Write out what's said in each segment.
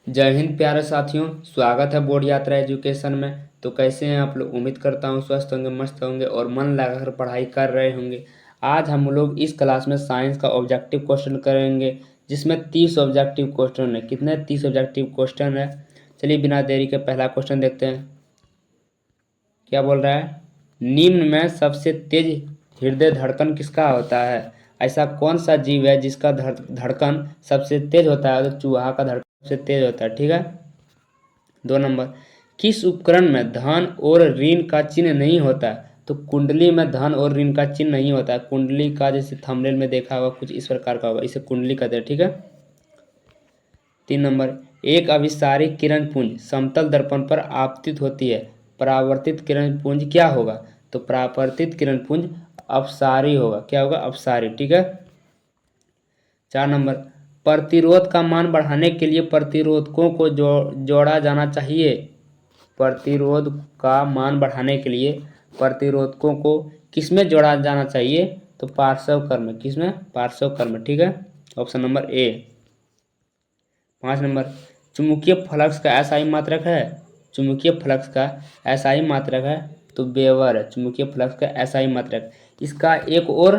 जय हिंद प्यारे साथियों, स्वागत है बोर्ड यात्रा एजुकेशन में। तो कैसे हैं आप लोग? उम्मीद करता हूँ स्वस्थ होंगे, मस्त होंगे और मन लगाकर पढ़ाई कर रहे होंगे। आज हम लोग इस क्लास में साइंस का ऑब्जेक्टिव क्वेश्चन करेंगे, जिसमें 30 ऑब्जेक्टिव क्वेश्चन है। कितने? 30 ऑब्जेक्टिव क्वेश्चन है। चलिए बिना देरी के पहला क्वेश्चन देखते हैं। क्या बोल रहा है? निम्न में सबसे तेज हृदय धड़कन किसका होता है? ऐसा कौन सा जीव है जिसका धड़कन सबसे तेज होता है? तो चूहा का धड़कन सबसे तेज होता है। ठीक है। 2 नंबर, किस उपकरण में धन और ऋण का चिन्ह नहीं होता? तो कुंडली में धन और ऋण का चिन्ह नहीं होता है। कुंडली का जैसे थंबनेल में देखा होगा कुछ इस प्रकार का होगा, इसे कुंडली कहते हैं। ठीक है। 3 नंबर, एक अभिसारी किरण पुंज समतल दर्पण पर आपतित होती है, परावर्तित किरण पुंज क्या होगा? तो परावर्तित किरण पुंज अपसारी होगा। क्या होगा? अपसारी। ठीक है। 4 नंबर, प्रतिरोध का मान बढ़ाने के लिए प्रतिरोधकों को जोड़ा जाना चाहिए। प्रतिरोध का मान बढ़ाने के लिए प्रतिरोधकों को किसमें जोड़ा जाना चाहिए? तो पार्श्व कर्म। किसमें? पार्श्व कर्म। ठीक है। Option number A. 5 नंबर, चुंबकीय फ्लक्स का एसआई मात्रक है। चुंबकीय फ्लक्स का एसआई मात्रक है तो वेबर है। चुंबकीय फ्लक्स का एसआई मात्रक। इसका एक और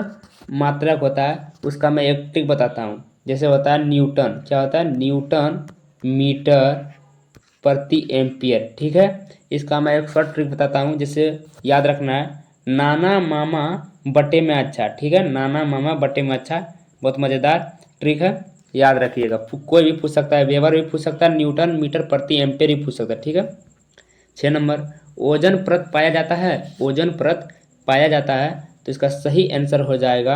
मात्रक होता है, उसका मैं एक ट्रिक बताता हूँ। जैसे होता है न्यूटन। क्या होता है? न्यूटन मीटर प्रति एम्पियर। ठीक है। इसका मैं एक शॉर्ट ट्रिक बताता हूँ, जिसे याद रखना है। नाना मामा बटे में अच्छा। ठीक है। नाना मामा बटे में अच्छा, बहुत मज़ेदार ट्रिक है, याद रखिएगा। कोई भी पूछ सकता है, वेबर भी पूछ सकता है, न्यूटन मीटर प्रति एम्पियर भी पूछ सकता है। ठीक है। 6 नंबर, ओजोन परत पाया जाता है। ओजोन परत पाया जाता है तो इसका सही आंसर हो जाएगा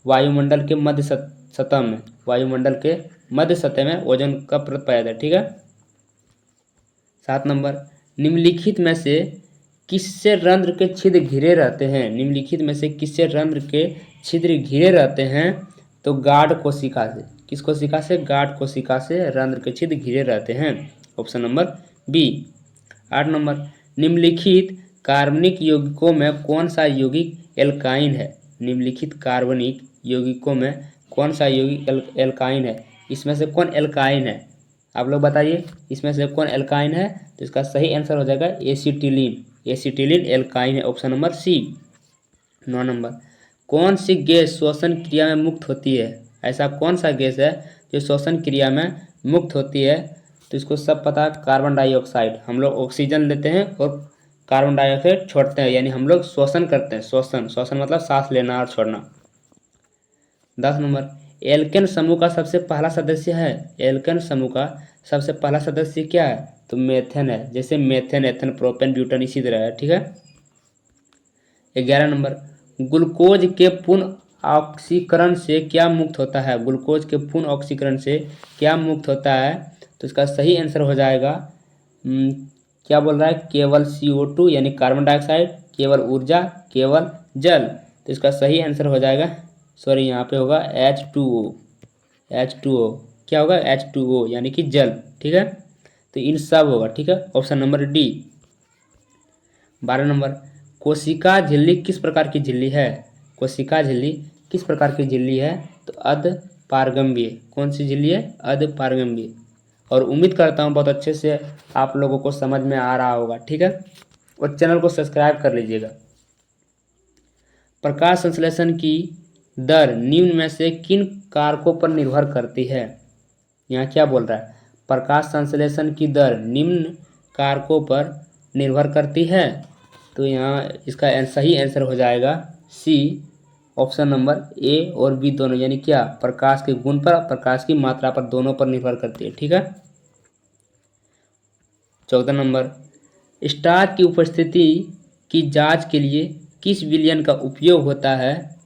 वायुमंडल के मध्य सतह में। वायुमंडल के मध्य सतह में ओजोन का परत पाया जाता है। ठीक है। 7 नंबर, निम्नलिखित में से किससे रंध्र के छिद्र घिरे रहते हैं? निम्नलिखित में से किससे रंध्र के छिद्र घिरे रहते हैं? तो गाढ़ कोशिका से। किस कोशिका से? गाढ़ कोशिका से रंध्र के छिद्र घिरे रहते हैं। Option number B. 8 नंबर, निम्नलिखित कार्बनिक यौगिकों में कौन सा यौगिक एल्काइन है? निम्नलिखित कार्बनिक यौगिकों में कौन सा यौगिक एल्काइन है? इसमें से कौन एल्काइन है? आप लोग बताइए, इसमें से कौन एल्काइन है? तो इसका सही आंसर हो जाएगा एसिटिलीन। एसिटिलीन एल्काइन है। Option number C. 9 नंबर, कौन सी गैस श्वसन क्रिया में मुक्त होती है? ऐसा कौन सा गैस है जो श्वसन क्रिया में मुक्त होती है? तो इसको सब पता है, कार्बन डाइऑक्साइड। हम लोग ऑक्सीजन लेते हैं और कार्बन डाइऑक्साइड छोड़ते हैं, यानी हम लोग श्वसन करते हैं। श्वसन, श्वसन मतलब सांस लेना और छोड़ना। 10 नंबर, एल्केन समूह का सबसे पहला सदस्य है। एल्केन समूह का सबसे पहला सदस्य क्या है? तो मेथेन है। जैसे मेथेन, एथेन, प्रोपेन, ब्यूटेन, इसी तरह है। ठीक है। 11 नंबर, ग्लूकोज के पुनः ऑक्सीकरण से क्या मुक्त होता है? ग्लूकोज के पुनः ऑक्सीकरण से क्या मुक्त होता है? तो इसका सही आंसर हो जाएगा क्या बोल रहा है? केवल CO2 यानी कार्बन डाइऑक्साइड, केवल ऊर्जा, केवल जल। तो इसका सही आंसर हो जाएगा, सॉरी यहाँ पे होगा H2O। H2O क्या होगा? H2O यानी कि जल। ठीक है। तो इन सब होगा। ठीक है। Option number D. 12 नंबर, कोशिका झिल्ली किस प्रकार की झिल्ली है? कोशिका झिल्ली किस प्रकार की झिल्ली है? तो अधपारगम्य। कौन सी झिल्ली है? अधपारगम्य। और उम्मीद करता हूँ बहुत अच्छे से आप लोगों को समझ में आ रहा होगा। ठीक है। और चैनल को सब्सक्राइब कर लीजिएगा। प्रकाश संश्लेषण की दर निम्न में से किन कारकों पर निर्भर करती है? यहाँ क्या बोल रहा है? प्रकाश संश्लेषण की दर निम्न कारकों पर निर्भर करती है। तो यहाँ इसका सही आंसर हो जाएगा सी। ऑप्शन नंबर ए और बी दोनों, यानी क्या? प्रकाश के गुण पर, प्रकाश की मात्रा पर, दोनों पर निर्भर करती है। ठीक है। 14 नंबर, स्टार्च की उपस्थिति की जांच के लिए किस विलयन का उपयोग होता है?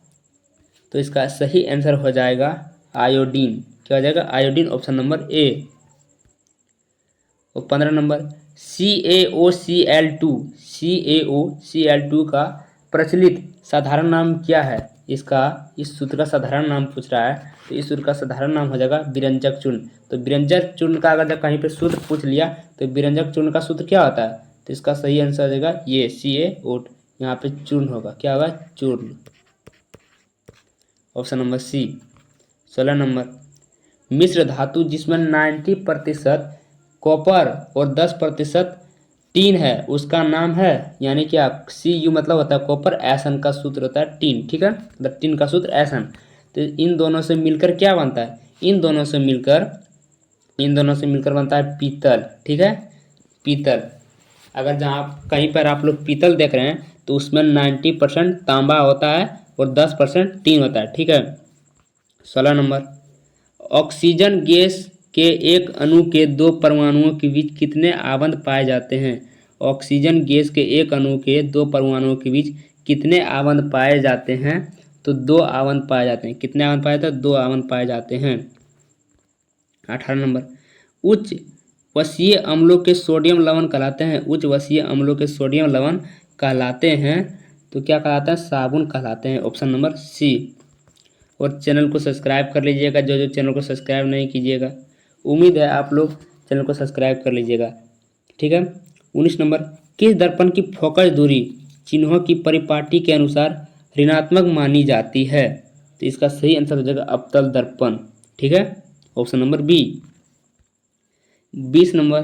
तो इसका सही आंसर हो जाएगा आयोडीन। क्या हो जाएगा? आयोडीन। Option number A. और 15 नंबर, CaOCl2। CaOCl2 का प्रचलित साधारण नाम क्या है? इसका, इस सूत्र का साधारण नाम पूछ रहा है, तो इस सूत्र का साधारण नाम हो जाएगा विरंजक चूर्ण। तो विरंजक चूर्ण का अगर जब कहीं पे सूत्र पूछ लिया तो विरंजक चूर्ण का सूत्र क्या होता है? तो इसका सही आंसर हो जाएगा ये CaO। यहाँ पे चूर्ण होगा। क्या होगा? चूर्ण। Option number C. 16 नंबर, मिश्र धातु जिसमें 90% कॉपर और 10% टीन है उसका नाम है, यानी कि आप Cu मतलब होता है कॉपर, एसन का सूत्र होता है टीन, ठीक है, मतलब टीन का सूत्र एसन। तो इन दोनों से मिलकर क्या बनता है, इन दोनों से मिलकर बनता है पीतल, ठीक है, पीतल। अगर जहाँ कहीं पर आप लोग पीतल देख रहे हैं तो उसमें 90% तांबा होता है और 10% टीन होता है, ठीक है। 16 नंबर, ऑक्सीजन गैस के एक अणु के दो परमाणुओं के बीच कितने आबंध पाए जाते हैं। ऑक्सीजन गैस के एक अणु के दो परमाणुओं के बीच कितने आबंध पाए जाते हैं, तो 2 आबंध पाए जाते हैं। कितने आबंध पाए जाते हैं, 2 आबंध पाए जाते हैं। 18 नंबर, उच्च वसीय अम्लों के सोडियम लवण कहलाते हैं। उच्च वसीय अम्लों के सोडियम लवण कहलाते हैं तो क्या कहलाते हैं, साबुन कहलाते हैं। Option number C. और चैनल को सब्सक्राइब कर लीजिएगा, जो जो चैनल को सब्सक्राइब नहीं कीजिएगा। उम्मीद है आप लोग चैनल को सब्सक्राइब कर लीजिएगा, ठीक है। 19 नंबर, किस दर्पण की फोकस दूरी चिन्हों की परिपाटी के अनुसार ऋणात्मक मानी जाती है। तो इसका सही आंसर हो जाएगा अवतल दर्पण, ठीक है, ऑप्शन नंबर बी। 20 नंबर,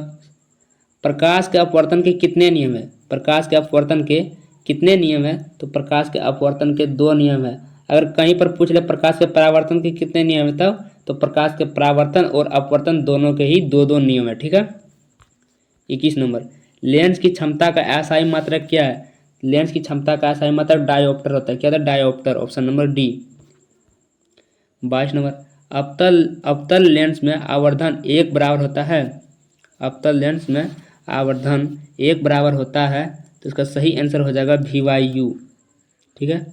प्रकाश के अपवर्तन के कितने नियम है। प्रकाश के अपवर्तन के कितने नियम है, तो प्रकाश के अपवर्तन के 2 नियम है। अगर कहीं पर पूछ ले प्रकाश के परावर्तन के कितने नियम है तब, तो प्रकाश के परावर्तन और अपवर्तन दोनों के ही 2-2 नियम है, ठीक है। 21 नंबर, लेंस की क्षमता का एसआई मात्रक क्या है। लेंस की क्षमता का एसआई मात्रक डायोप्टर होता है। क्या होता है, dioptre, option number D. 22 number, अवतल लेंस में आवर्धन 1 बराबर होता है। अवतल लेंस में आवर्धन 1 बराबर होता है तो इसका सही आंसर हो जाएगा VYU, ठीक है।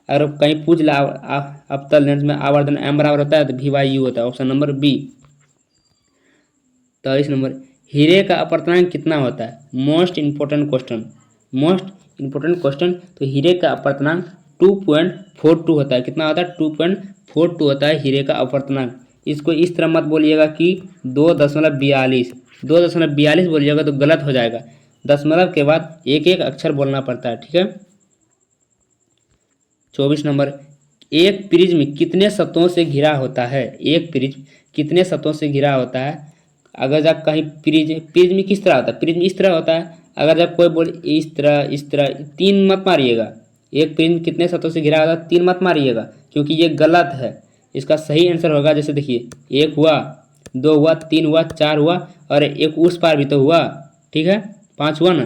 अगर कहीं पूछ ला अवतल लेंस में आवर्धन m बराबर होता है तो VYU होता है, ऑप्शन नंबर बी। 23 नंबर, हीरे का अपवर्तनांक कितना होता है। Most important question. तो हीरे का अपवर्तनांक 2.42 होता है। कितना होता है, 2.42 होता है हीरे का अपवर्तनांक। इसको इस तरह मत बोलिएगा कि 2.42 बोलिएगा तो गलत हो जाएगा। दशमलव के बाद एक एक अक्षर बोलना पड़ता है, ठीक है। 24 नंबर, एक प्रिज्म कितने सतहों से घिरा होता है। एक प्रिज्म कितने सतहों से घिरा होता है। अगर जब कहीं प्रिज्म किस तरह होता है, प्रिज्म इस तरह होता है। अगर जब कोई बोले इस तरह 3 मत मारिएगा। एक प्रिज्म कितने सतहों से घिरा होता है, 3 मत मारिएगा, क्योंकि ये गलत है। इसका सही आंसर होगा, जैसे देखिए 1 हुआ, 2 हुआ, 3 हुआ, 4 हुआ और एक उस पार भी तो हुआ, ठीक है, 5 हुआ ना।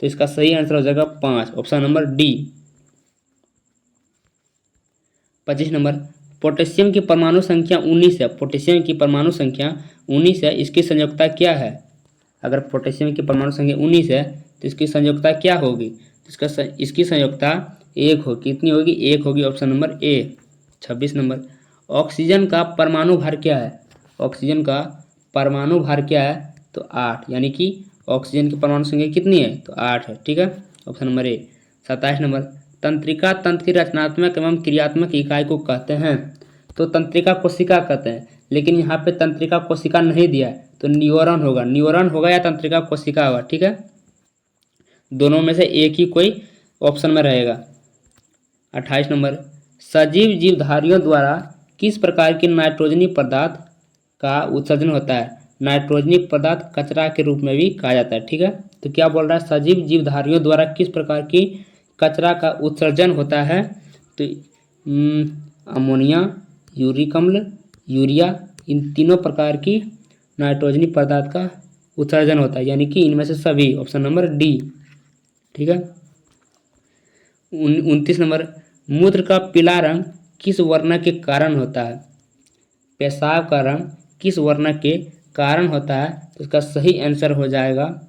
तो इसका सही आंसर हो जाएगा 5, option number D. 25 number, potassium की परमाणु संख्या 19 है। पोटेशियम की परमाणु संख्या 19 है, इसकी संयोजकता क्या है। अगर पोटेशियम की परमाणु संख्या 19 है तो इसकी संयोजकता क्या होगी, इसकी संयोजकता 1 होगी। कितनी होगी, 1 होगी, option number A. 26 number, oxygen का परमाणु भार क्या है। ऑक्सीजन का परमाणु भार क्या है, तो 8, यानी कि ऑक्सीजन की परमाणु संख्या कितनी है, तो 8 है, ठीक है, ऑप्शन नंबर ए। 27 नंबर, तंत्रिका तंत्र की रचनात्मक एवं क्रियात्मक इकाई को कहते हैं। तो तंत्रिका कोशिका कहते हैं, लेकिन यहाँ पे तंत्रिका कोशिका नहीं दिया है तो न्यूरॉन होगा या तंत्रिका कोशिका होगा, ठीक है। दोनों में से एक ही कोई ऑप्शन में रहेगा। 28 नंबर, सजीव जीवधारियों द्वारा किस प्रकार के नाइट्रोजनी पदार्थ का उत्सर्जन होता है। नाइट्रोजनी पदार्थ कचरा के रूप में भी कहा जाता है, ठीक है। तो क्या बोल रहा है, सजीव जीवधारियों द्वारा किस प्रकार की कचरा का उत्सर्जन होता है, तो अमोनिया, यूरिक अम्ल, यूरिया, इन तीनों प्रकार की नाइट्रोजनी पदार्थ का उत्सर्जन होता है, यानी कि इनमें से सभी, ऑप्शन नंबर डी, ठीक है। 29 नंबर, मूत्र का पीला रंग किस वर्ण के कारण होता है। पेशाब का रंग किस वर्ण के कारण होता है, तो इसका सही आंसर हो जाएगा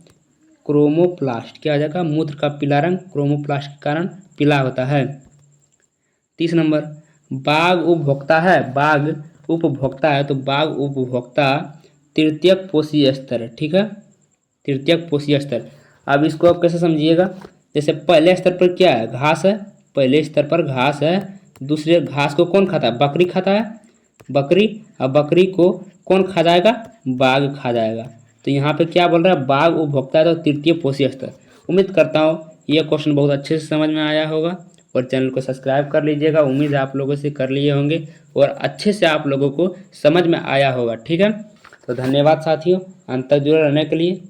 क्रोमोप्लास्ट। क्या हो जाएगा, मूत्र का पीला रंग क्रोमोप्लास्ट के कारण पीला होता है। 30 नंबर, बाघ उपभोक्ता है तो बाघ उपभोक्ता तृतीयक पोषी स्तर है, ठीक है, तृतीयक पोषी स्तर। अब इसको आप कैसे समझिएगा, जैसे पहले स्तर पर क्या है, घास है, पहले स्तर पर घास है। दूसरे घास को कौन खाता है, बकरी खाता है, बकरी। अब बकरी को कौन खा जाएगा, बाघ खा जाएगा। तो यहाँ पे क्या बोल रहा है, बाघ उपभोक्ता है तो तृतीय पोषी स्तर। उम्मीद करता हूँ यह क्वेश्चन बहुत अच्छे से समझ में आया होगा और चैनल को सब्सक्राइब कर लीजिएगा। उम्मीद है आप लोगों से कर लिए होंगे और अच्छे से आप लोगों को समझ में आया होगा, ठीक है। तो धन्यवाद साथियों, अंत तक जुड़े रहने के लिए।